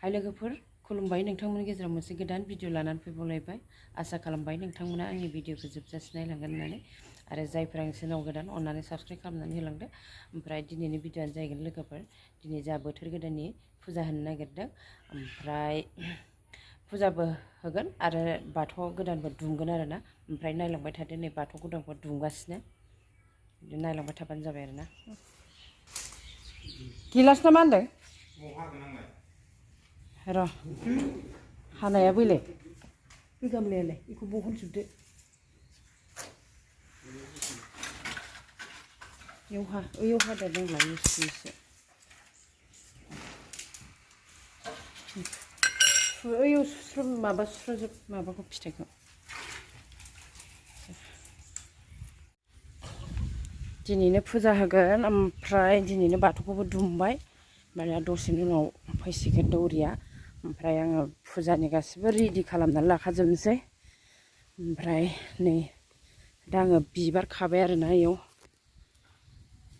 हाय लोगोफोर खुलुमबाय नोंथांमोननि गेजेराव मोनसे गोदान भिडिअ लानानै फैबावलायबाय आसा खालामबाय नोंथांमोना आंनि भिडिअखौ जोबजासिम नायलांगोन होननानै आरो जायफोरा आंनि चेनेलाव गोदान अननानै साबस्क्राइब खालामनानै होलांदो ओमफ्राय दिनैनि भिडिअआनो जाहैगोन लोगोफोर दिनै जा बोथोर गोदाननि फुजा होनो नागिरदों ओमफ्राय फुजाबो होगोन आरो बाथौ गोदानबो दुमगोन आरोना ओमफ्राय नायलांबाय थादो नै बाथौ गोदानखौ दुमगासिनो नायलांबाय थाबानो जाबाय आरोना गिलास ना मा होनदों र' हानाया बैलाय बे गामलायालाय बेखौ बहनजोबदो ओयाव हादा दंला ओयाव माबा सुस्र'जोब माबाखौ फिथाइखौ दिनैनो फुजा होगोन ओमफ्राय दिनैनो बाथौखौबो दुमबाय माने दसेनि उनाव फैसिगोन दौरिया ओमफ्राय आङो फुजानि गासिबो रेडि खालामनानै लाखाजोबनोसै ओमफ्राय नै दा आङो बिबार खाबाय आरोना इयाव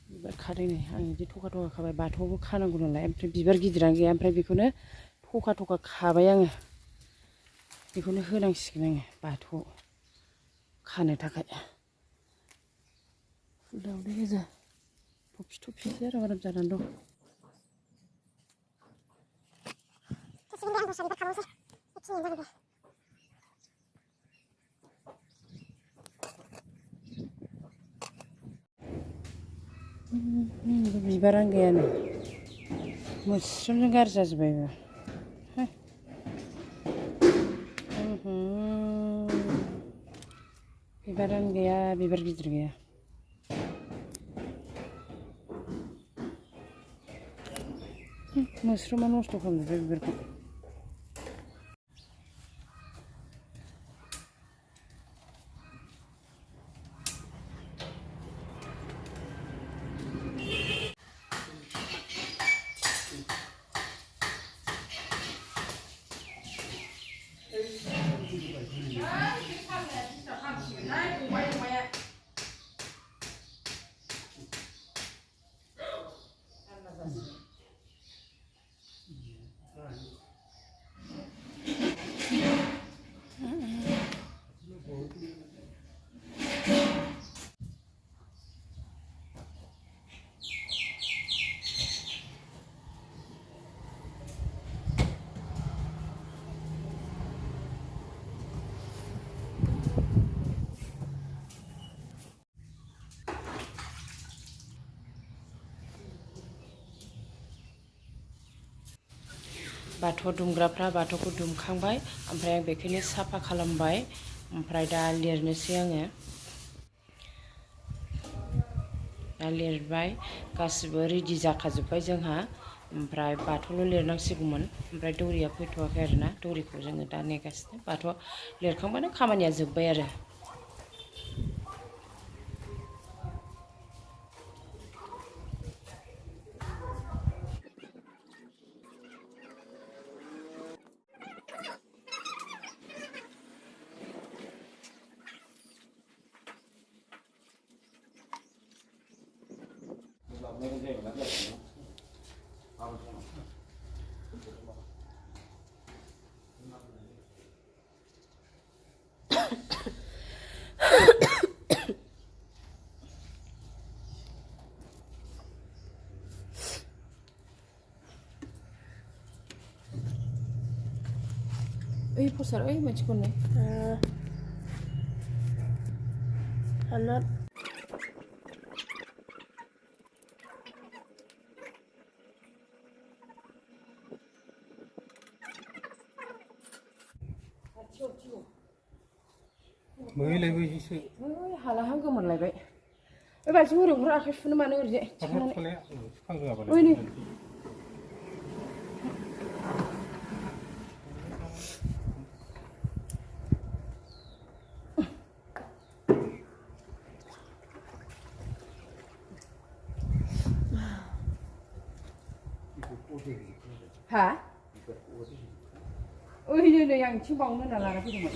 बिबार खादों नै आं बिदि थखा थखा खाबाय बाथौआवबो खानांगौ नालाय ओमफ्राय बिबार गिदिरानो गैया ओमफ्राय बेखौनो थखा थखा खाबाय आङो बेखौनो होनांसिगोन आङो बाथौआव खानो थाखाय दाउदै गोजा थफि थफिसो आराम आराम जानानै दं बिबारानो गैयानो मोस्रोमजों गाज्रि जाजोब्बायबो बिबारानो गैया बिबार गिदिर गैया मोस्रोमा नस्थ' खालामजोब्बाय बिबारखौ बाथौ दुमग्राफ्रा बाथौखौ दुमखांबाय ओमफ्राय आं बेखौनो साफा खालामबाय ओमफ्राय दा लिरनोसै आङो दा लिरबाय गासिबो रेडि जाखाजोब्बाय जोंहा ओमफ्राय बाथौल' लिरनांसिगौमोन ओमफ्राय दौरिया फैथ'वाखै आरोना दौरिखौ जोङो दा नेगासिनो बाथौ लिरखांबानो खामानिया जोब्बाय आरो ओइ फसार ओइ मानसिखौनो मैलायबोसो ओइ हालाहां गोमोरलायबाय ओइ बाल्थिं ओरैनो आखाइ सुनो मानो ओरैजाय थिखांनानै ओइ नै हा ओइ नै आं इथिं बावनो होनना लाना फैदोंमोन